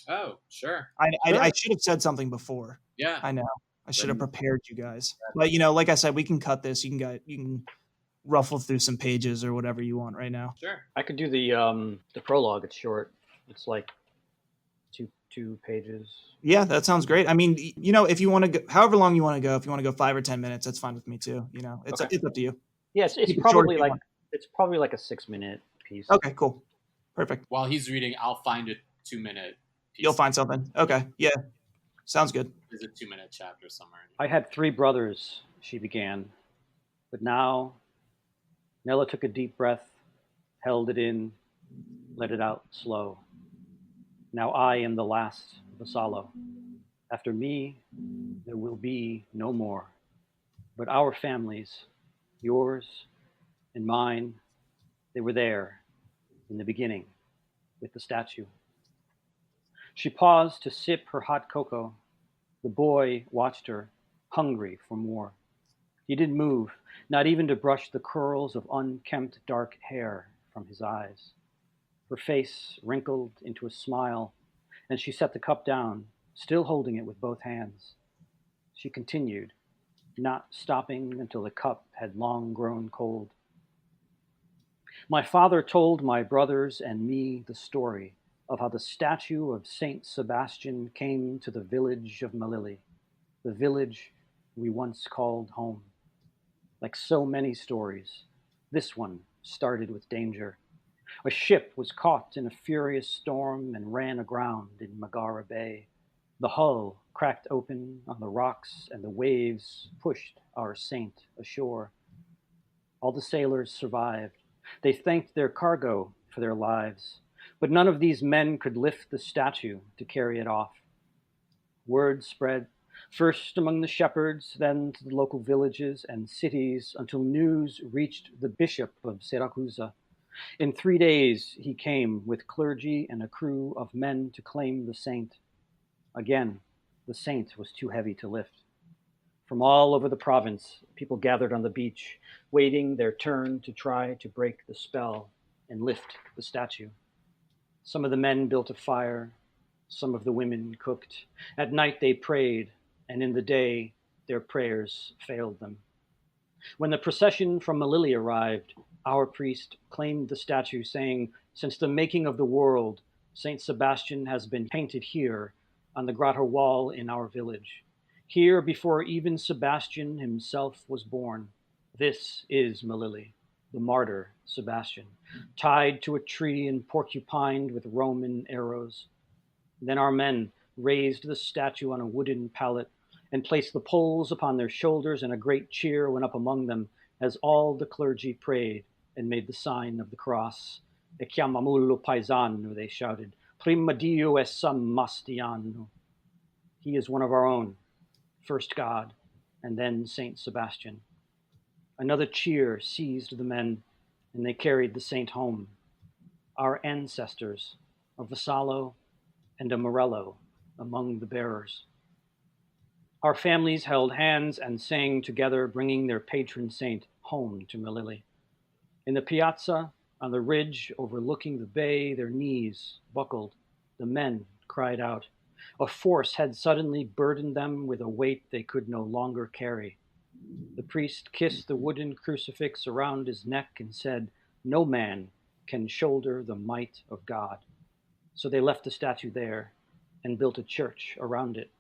Oh, sure. I should have said something before. Yeah. I know. I should have prepared you guys. But like I said, we can cut this. You can ruffle through some pages or whatever you want right now. Sure. I could do the prologue. It's short. It's like two pages. Yeah, that sounds great. I mean, if you want to go, however long you want to go, if you want to go 5 or 10 minutes, that's fine with me too. It's Okay. it's up to you. Yes, Keep it's it probably short if you like want. it's probably like a 6-minute piece. Okay, cool. Perfect. While he's reading, I'll find a 2-minute piece. You'll find something. Okay. Yeah. Sounds good. There's a 2-minute chapter somewhere. I had 3 brothers, she began, but now Nella took a deep breath, held it in, let it out slow. Now I am the last Vassallo. After me, there will be no more. But our families, yours and mine, they were there in the beginning with the statue. She paused to sip her hot cocoa. The boy watched her, hungry for more. He didn't move, not even to brush the curls of unkempt dark hair from his eyes. Her face wrinkled into a smile, and she set the cup down, still holding it with both hands. She continued, not stopping until the cup had long grown cold. My father told my brothers and me the story of how the statue of Saint Sebastian came to the village of Melilli, the village we once called home. Like so many stories, this one started with danger. A ship was caught in a furious storm and ran aground in Megara Bay. The hull cracked open on the rocks and the waves pushed our saint ashore. All the sailors survived. They thanked their cargo for their lives, but none of these men could lift the statue to carry it off. Word spread, first among the shepherds, then to the local villages and cities, until news reached the bishop of Siracusa. In 3 days he came with clergy and a crew of men to claim the saint. Again, the saint was too heavy to lift. From all over the province, people gathered on the beach, waiting their turn to try to break the spell and lift the statue. Some of the men built a fire, some of the women cooked. At night they prayed, and in the day their prayers failed them. When the procession from Melilli arrived, our priest claimed the statue, saying, "Since the making of the world, Saint Sebastian has been painted here on the grotto wall in our village. Here before even Sebastian himself was born. This is Melilli, the martyr Sebastian, tied to a tree and porcupined with Roman arrows." Then our men raised the statue on a wooden pallet, and placed the poles upon their shoulders, and a great cheer went up among them as all the clergy prayed and made the sign of the cross. E chiamamolo paesano, they shouted. Prima Dio e San Mastiano. He is one of our own, first God, and then Saint Sebastian. Another cheer seized the men, and they carried the saint home. Our ancestors, a Vassallo and a Morello, among the bearers. Our families held hands and sang together, bringing their patron saint home to Melilli. In the piazza, on the ridge overlooking the bay, their knees buckled. The men cried out. A force had suddenly burdened them with a weight they could no longer carry. The priest kissed the wooden crucifix around his neck and said, "No man can shoulder the might of God." So they left the statue there and built a church around it.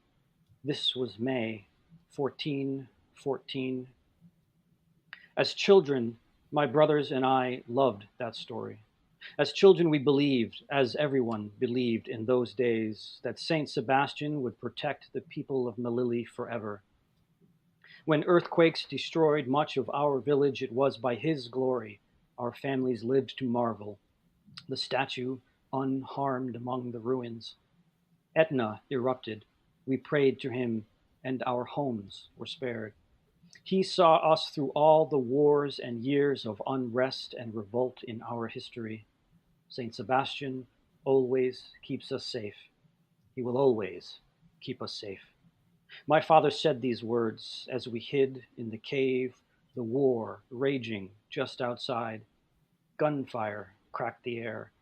This was May 1414. As children, my brothers and I loved that story. As children, we believed, as everyone believed in those days, that Saint Sebastian would protect the people of Melilli forever. When earthquakes destroyed much of our village, it was by his glory our families lived to marvel, the statue unharmed among the ruins. Etna erupted. We prayed to him, and our homes were spared. He saw us through all the wars and years of unrest and revolt in our history. Saint Sebastian always keeps us safe. He will always keep us safe. My father said these words as we hid in the cave, the war raging just outside. Gunfire cracked the air.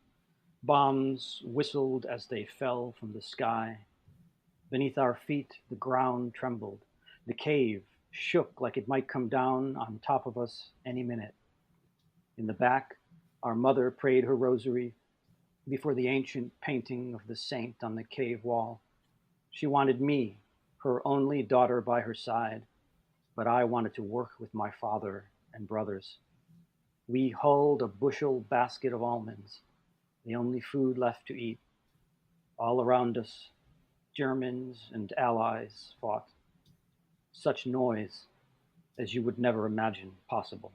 Bombs whistled as they fell from the sky. Beneath our feet, the ground trembled. The cave shook like it might come down on top of us any minute. In the back, our mother prayed her rosary before the ancient painting of the saint on the cave wall. She wanted me, her only daughter, by her side, but I wanted to work with my father and brothers. We hulled a bushel basket of almonds, the only food left to eat. All around us, Germans and Allies fought. Such noise as you would never imagine possible.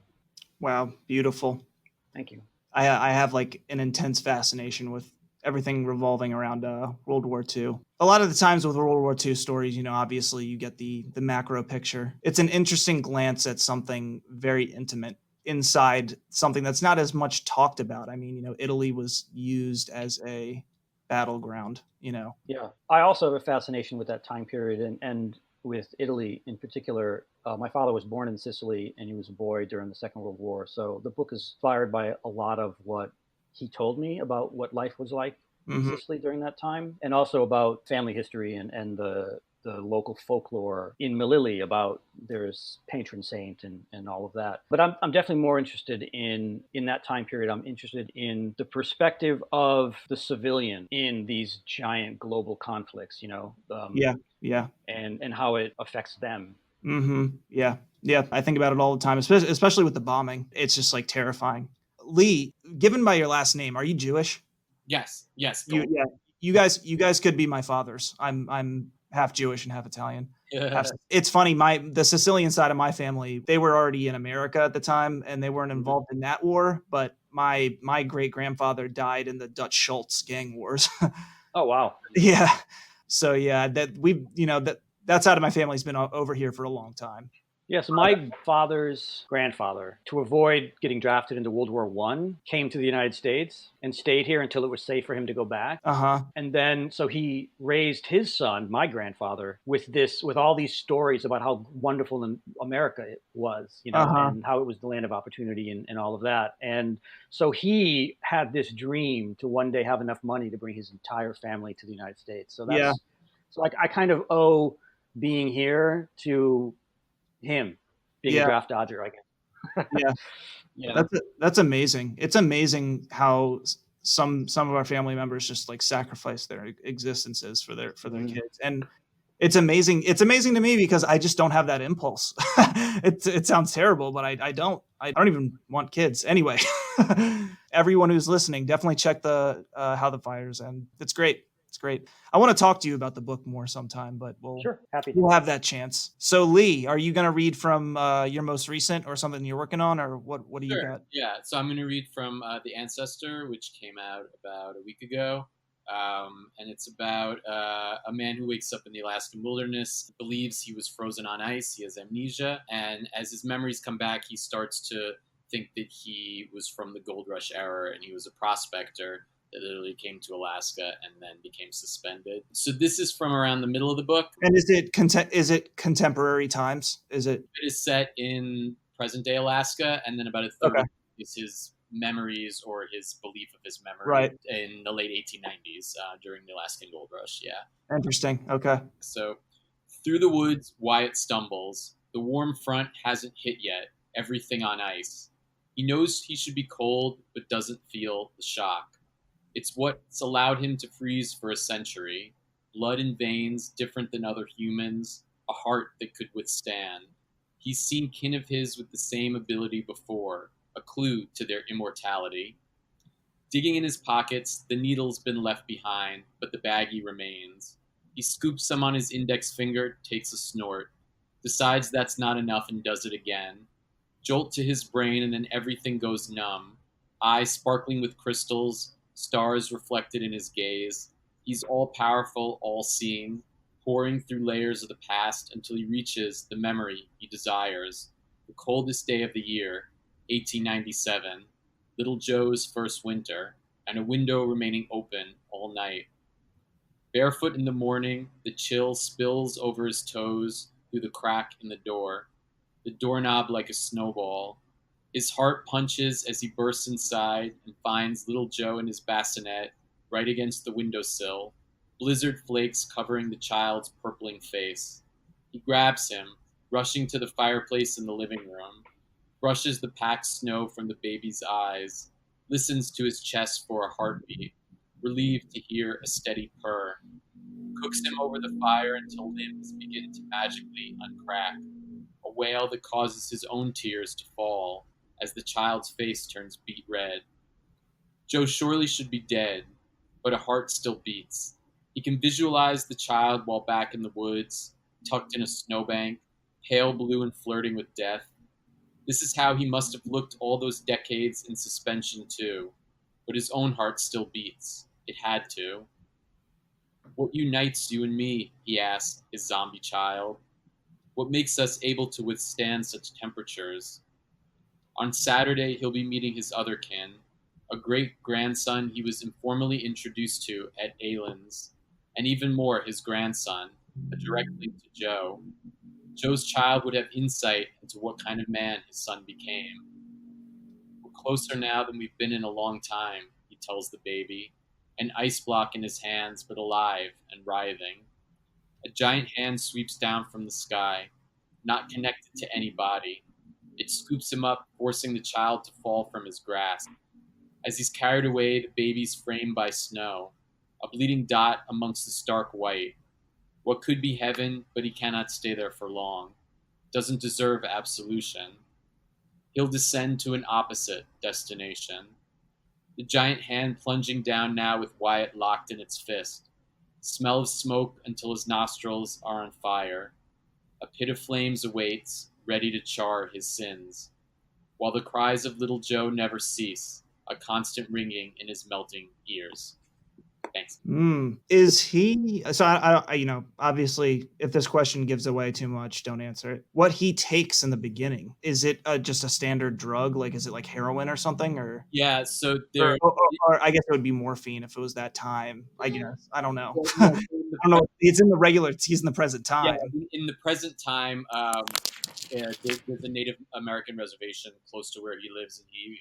Wow, beautiful. Thank you. I have like an intense fascination with everything revolving around World War II. A lot of the times with World War II stories, obviously you get the macro picture. It's an interesting glance at something very intimate inside something that's not as much talked about. I mean, Italy was used as a battleground, Yeah. I also have a fascination with that time period and with Italy in particular. My father was born in Sicily and he was a boy during the Second World War. So the book is inspired by a lot of what he told me about what life was like in Sicily during that time, and also about family history and the local folklore in Melilli about there's patron saint and all of that. But I'm definitely more interested in that time period. I'm interested in the perspective of the civilian in these giant global conflicts, Yeah. And how it affects them. Yeah. I think about it all the time, especially with the bombing. It's just like terrifying. Lee, given by your last name, are you Jewish? Yes. You guys could be my fathers. I'm half Jewish and half Italian. It's funny. The Sicilian side of my family, they were already in America at the time, and they weren't involved in that war. But my great grandfather died in the Dutch Schultz gang wars. Oh wow. Yeah. So yeah, that side of my family's been over here for a long time. Yeah, so my father's grandfather, to avoid getting drafted into World War I, came to the United States and stayed here until it was safe for him to go back. And then, so he raised his son, my grandfather, with all these stories about how wonderful America it was, and how it was the land of opportunity and all of that. And so he had this dream to one day have enough money to bring his entire family to the United States. So I kind of owe being here to him being a draft dodger, I guess. Yeah. That's amazing. It's amazing how some of our family members just like sacrifice their existences for their kids. And it's amazing to me because I just don't have that impulse. It sounds terrible, but I don't even want kids anyway. Everyone who's listening, definitely check the How the Fires, and it's great. It's great. I want to talk to you about the book more sometime, but Sure, happy to. we'll have that chance. So Lee, are you going to read from your most recent or something you're working on, or what do you Sure. got? Yeah. So I'm going to read from The Ancestor, which came out about a week ago. And it's about a man who wakes up in the Alaskan wilderness, believes he was frozen on ice, he has amnesia, and as his memories come back, he starts to think that he was from the gold rush era and he was a prospector that literally came to Alaska and then became suspended. So this is from around the middle of the book. And is it contemporary times? Is it? It is set in present day Alaska, and then about a third Okay. is his memories or his belief of his memory Right. in the late 1890s during the Alaskan Gold Rush. Yeah. Interesting. Okay. So through the woods, Wyatt stumbles. The warm front hasn't hit yet. Everything on ice. He knows he should be cold, but doesn't feel the shock. It's what's allowed him to freeze for a century. Blood in veins different than other humans. A heart that could withstand. He's seen kin of his with the same ability before, a clue to their immortality. Digging in his pockets, the needle's been left behind, but the baggie remains. He scoops some on his index finger, takes a snort, decides that's not enough and does it again. Jolt to his brain and then everything goes numb. Eyes sparkling with crystals, stars reflected in his gaze. He's all-powerful, all-seeing, pouring through layers of the past until he reaches the memory he desires. The coldest day of the year, 1897, Little Joe's first winter, and a window remaining open all night. Barefoot in the morning, the chill spills over his toes through the crack in the doorknob like a snowball. His heart punches as he bursts inside and finds Little Joe in his bassinet right against the windowsill, blizzard flakes covering the child's purpling face. He grabs him, rushing to the fireplace in the living room, brushes the packed snow from the baby's eyes, listens to his chest for a heartbeat, relieved to hear a steady purr, cooks him over the fire until limbs begin to magically uncrack, a wail that causes his own tears to fall as the child's face turns beet red. Joe surely should be dead, but a heart still beats. He can visualize the child while back in the woods, tucked in a snowbank, pale blue and flirting with death. This is how he must have looked all those decades in suspension too, but his own heart still beats. It had to. What unites you and me, he asked his zombie child. What makes us able to withstand such temperatures? On Saturday, he'll be meeting his other kin, a great-grandson he was informally introduced to at Aylan's, and even more his grandson, a direct link to Joe. Joe's child would have insight into what kind of man his son became. We're closer now than we've been in a long time, he tells the baby, an ice block in his hands, but alive and writhing. A giant hand sweeps down from the sky, not connected to any body. It scoops him up, forcing the child to fall from his grasp. As he's carried away, the baby's framed by snow, a bleeding dot amongst the stark white. What could be heaven, but he cannot stay there for long. Doesn't deserve absolution. He'll descend to an opposite destination. The giant hand plunging down now with Wyatt locked in its fist. Smell of smoke until his nostrils are on fire. A pit of flames awaits, ready to char his sins. While the cries of Little Joe never cease, a constant ringing in his melting ears. Thanks. Is he? So obviously, if this question gives away too much, don't answer it. What he takes in the beginning, is it just a standard drug? Like, is it like heroin or something, or? Yeah, so Or, there. or I guess it would be morphine if it was that time. I guess I don't know. Yeah, I don't know. It's in the regular. He's in the present yeah, time. in the present time, there's a Native American reservation close to where he lives, and he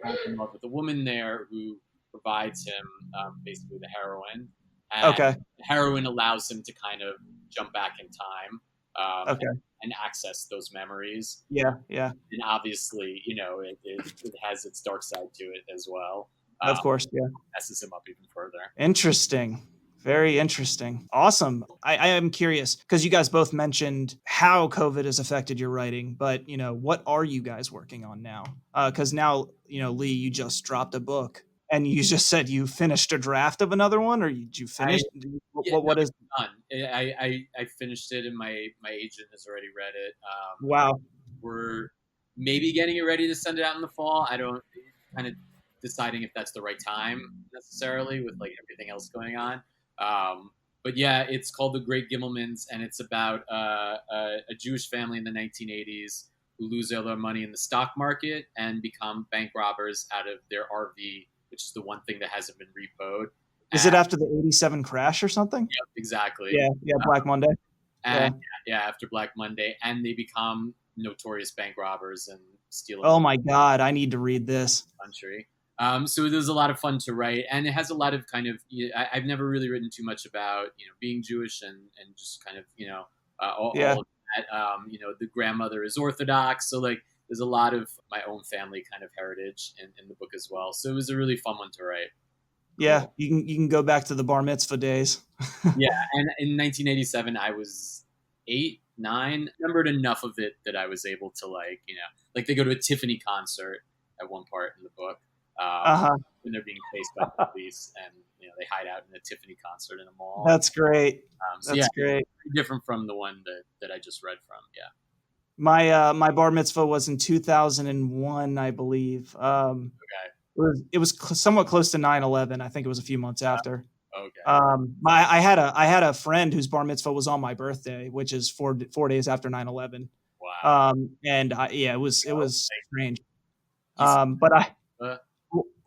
falls in love with a woman there who provides him basically the heroin. And Okay. heroin allows him to kind of jump back in time Okay. and access those memories. Yeah. And obviously, it has its dark side to it as well. Of course. Yeah. Messes him up even further. Interesting. Very interesting. Awesome. I am curious because you guys both mentioned how COVID has affected your writing, but what are you guys working on now? Because now, Lee, you just dropped a book. And you just said you finished a draft of another one, or did you finish? What is? Done. I finished it, and my agent has already read it. Wow. We're maybe getting it ready to send it out in the fall. I don't kind of deciding if that's the right time necessarily with like everything else going on. But yeah, it's called The Great Gimmelmans, and it's about a Jewish family in the 1980s who lose all their money in the stock market and become bank robbers out of their RV, which is the one thing that hasn't been repoed. Is it after the 87 crash or something? Yep, exactly. Yeah, Black Monday. And after Black Monday, and they become notorious bank robbers and steal. Oh my God, I need to read this. Country. So there's a lot of fun to write, and it has a lot of kind of. I've never really written too much about being Jewish and just kind of all of that. The grandmother is Orthodox, so like there's a lot of my own family kind of heritage in the book as well. So it was a really fun one to write. Yeah, you can go back to the bar mitzvah days. Yeah, and in 1987 I was 8, 9. Remembered enough of it that I was able to like they go to a Tiffany concert at one part in the book. When they're being chased by the police, and they hide out in a Tiffany concert in a mall. That's great. That's great. Different from the one that I just read from. Yeah. My bar mitzvah was in 2001, I believe. Okay. It was somewhat close to 9/11. I think it was a few months after. Okay. I had a friend whose bar mitzvah was on my birthday, which is 4 days after 9/11. Wow. And it was strange.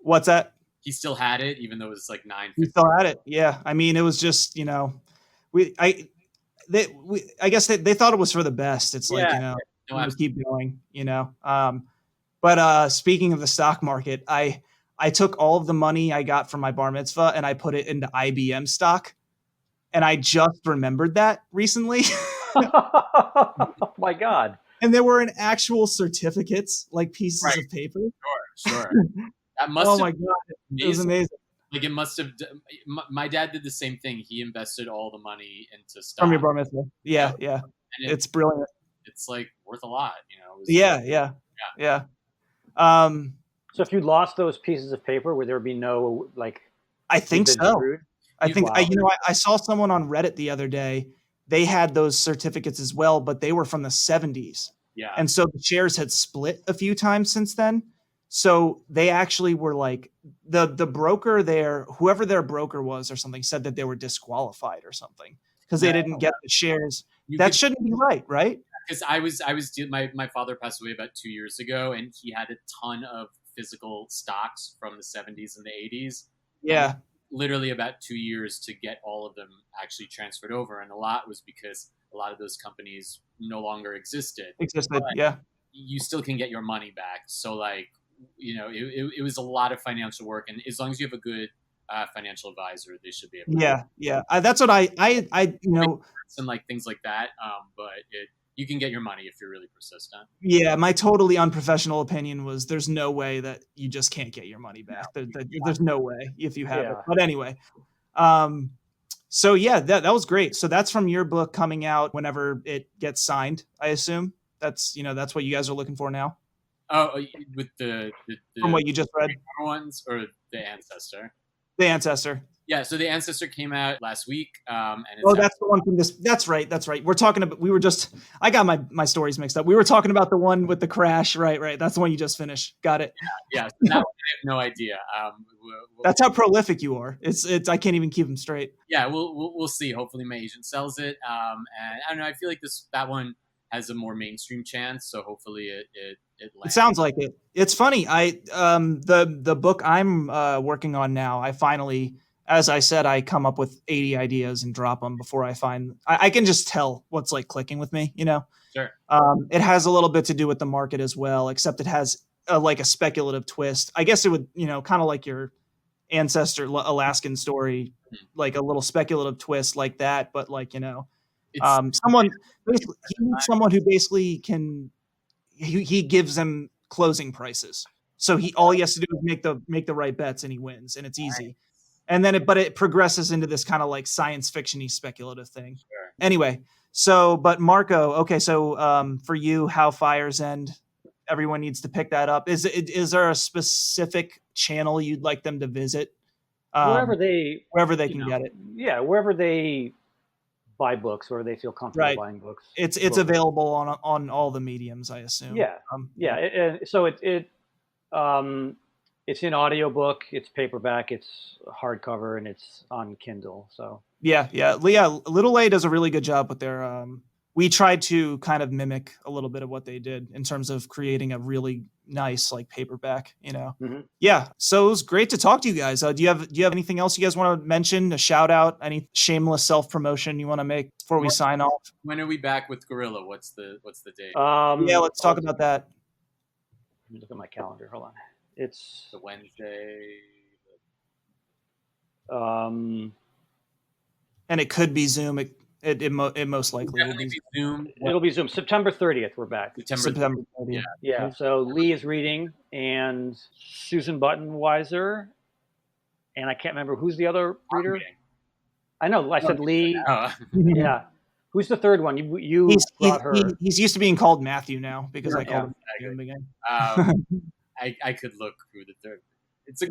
What's that? He still had it, even though it was like 9. He still had it. Yeah. I mean, it was just I guess they thought it was for the best. It's like keep going. But speaking of the stock market, I took all of the money I got from my bar mitzvah and I put it into IBM stock, and I just remembered that recently. Oh my God! And there were actual certificates, like pieces of paper. Sure. That must. Oh my God! It was amazing. Like it must have. My dad did the same thing. He invested all the money into stock from your bar mitzvah. Yeah. And it's brilliant. It's like worth a lot, Yeah. So if you lost those pieces of paper, would there be no like? I think so. Screwed? I saw someone on Reddit the other day. They had those certificates as well, but they were from the 70s. Yeah. And so the shares had split a few times since then. So they actually were like the broker there, whoever their broker was or something, said that they were disqualified or something because they didn't get the shares. Shouldn't be right? Because my father passed away about 2 years ago, and he had a ton of physical stocks from the 70s and the 80s. Yeah. And literally about 2 years to get all of them actually transferred over. And a lot was because a lot of those companies no longer existed. Yeah. You still can get your money back. So like, it was a lot of financial work. And as long as you have a good financial advisor, they should be able to. Yeah. That's what I and like things like that. But you can get your money if you're really persistent. Yeah, my totally unprofessional opinion was there's no way that you just can't get your money back. There's no way if you have it. But anyway, so yeah, that was great. So that's from your book coming out whenever it gets signed, I assume. That's what you guys are looking for now. Oh, with the from what you just read, ones or the Ancestor. The Ancestor. Yeah, so the Ancestor came out last week, and that's the one from this. That's right. We're talking about. I got my stories mixed up. We were talking about the one with the crash. Right. That's the one you just finished. Got it. Yeah. So that one, I have no idea. That's how prolific you are. It's. I can't even keep them straight. Yeah, we'll see. Hopefully, my agent sells it. And I don't know. I feel like that one has a more mainstream chance. So hopefully, it lands. It sounds like it. It's funny. The book I'm working on now. I finally. As I said, I come up with 80 ideas and drop them before I find. I can just tell what's like clicking with me, Sure. It has a little bit to do with the market as well, except it has a speculative twist. I guess it would, kind of like your Ancestor Alaskan story, like a little speculative twist like that. But someone who basically can. He gives them closing prices, so all he has to do is make the right bets and he wins, and it's easy. And then it progresses into this kind of like science fiction-y speculative thing. Sure. Anyway, but Marco, okay, so for you, How Fires End, everyone needs to pick that up. Is there a specific channel you'd like them to visit? Wherever they can get it. Yeah, wherever they buy books, where they feel comfortable buying books. It's available on all the mediums, I assume. Yeah, so it's in audiobook, it's paperback, it's hardcover, and it's on Kindle. So yeah. Little A does a really good job with their. We tried to kind of mimic a little bit of what they did in terms of creating a really nice like paperback, Mm-hmm. Yeah. So it was great to talk to you guys. Do you have anything else you guys want to mention? A shout out? Any shameless self promotion you want to make before we sign off? When are we back with Guerrilla? What's the date? Let's talk about that. Let me look at my calendar. Hold on. It's the Wednesday. And it could be Zoom. It most likely will be Zoom. It'll be Zoom. September 30th, we're back. September 30th. Yeah. So Lee is reading, and Susan Buttonweiser, and I can't remember who's the other reader. I know. I said Lee. Yeah. Who's the third one? You brought her. He's used to being called Matthew now because I called him Matthew again. I could look through the third.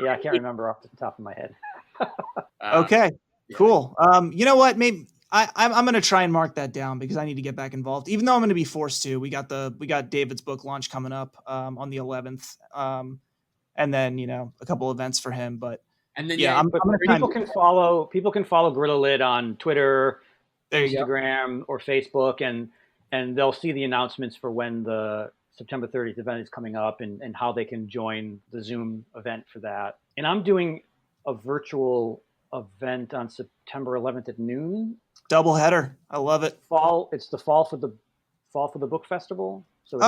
I can't remember off the top of my head. Okay. Cool. You know what? Maybe. I'm going to try and mark that down because I need to get back involved, even though I'm going to be forced to. We got David's book launch coming up on the 11th, and then a couple events for him. But people can follow Guerrilla Lit on Twitter, Instagram, or Facebook, and they'll see the announcements for when the September 30th event is coming up and how they can join the Zoom event for that. And I'm doing a virtual event on September 11th at noon. Double header. I love it. It's the fall for the book festival. So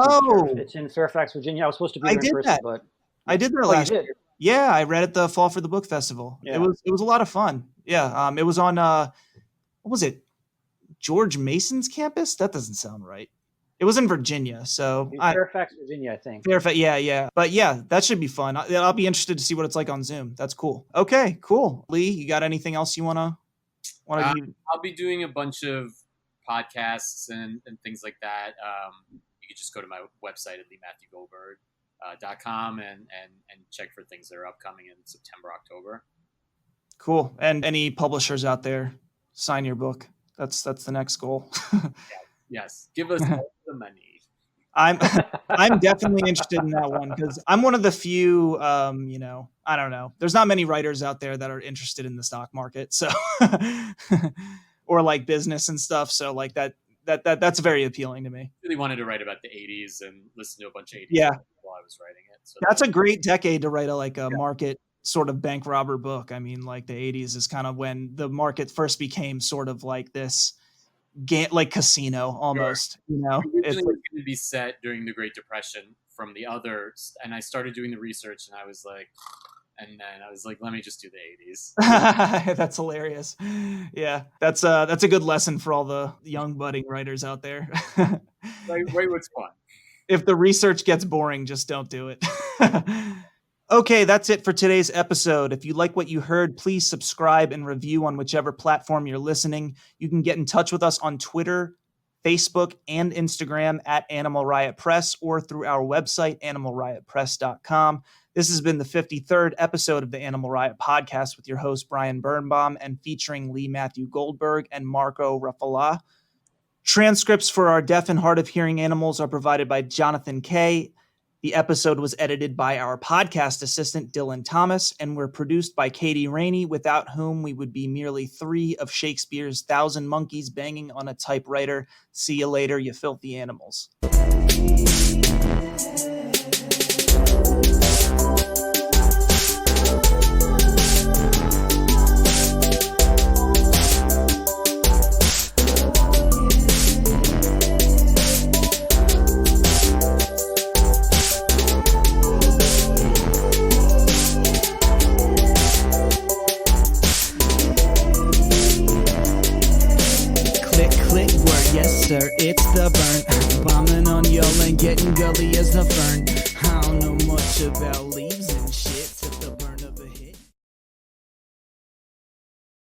it's in Fairfax, Virginia. I was supposed to be there in person, but I did there last year. Yeah, I read at the fall for the book festival. Yeah. It was a lot of fun. Yeah. It was on what was it? George Mason's campus? That doesn't sound right. It was in Virginia, so Fairfax, Virginia, I think. Fairfax, yeah. But yeah, that should be fun. I'll be interested to see what it's like on Zoom. That's cool. Okay, cool. Lee, you got anything else you wanna do? I'll be doing a bunch of podcasts and things like that. You can just go to my website at leematthewgoldberg.com and check for things that are upcoming in September, October. Cool. And any publishers out there, sign your book. That's the next goal. Yes. Give us all the money. I'm definitely interested in that one because I'm one of the few, I don't know. There's not many writers out there that are interested in the stock market. So, or like business and stuff. So like that's very appealing to me. I really wanted to write about the 80s and listen to a bunch of 80s while I was writing it. So that's a great decade to write a market sort of bank robber book. I mean, like the 80s is kind of when the market first became sort of like this like casino almost. Sure. It's going to be set during the Great Depression from the others, and I started doing the research, and I was like, let me just do the 80s. That's hilarious. Yeah, that's a good lesson for all the young budding writers out there. Write what's fun. If the research gets boring, just don't do it. Okay, that's it for today's episode. If you like what you heard, please subscribe and review on whichever platform you're listening. You can get in touch with us on Twitter, Facebook, and Instagram at Animal Riot Press or through our website, animalriotpress.com. This has been the 53rd episode of the Animal Riot Podcast with your host, Brian Birnbaum, and featuring Lee Matthew Goldberg and Marco Ruffala. Transcripts for our deaf and hard of hearing animals are provided by Jonathan Kay. The episode was edited by our podcast assistant, Dylan Thomas, and were produced by Katie Rainey, without whom we would be merely 3 of Shakespeare's 1,000 monkeys banging on a typewriter. See you later, you filthy animals. It's the burn, bombing on y'all and getting gully as the fern. I don't know much about Lee.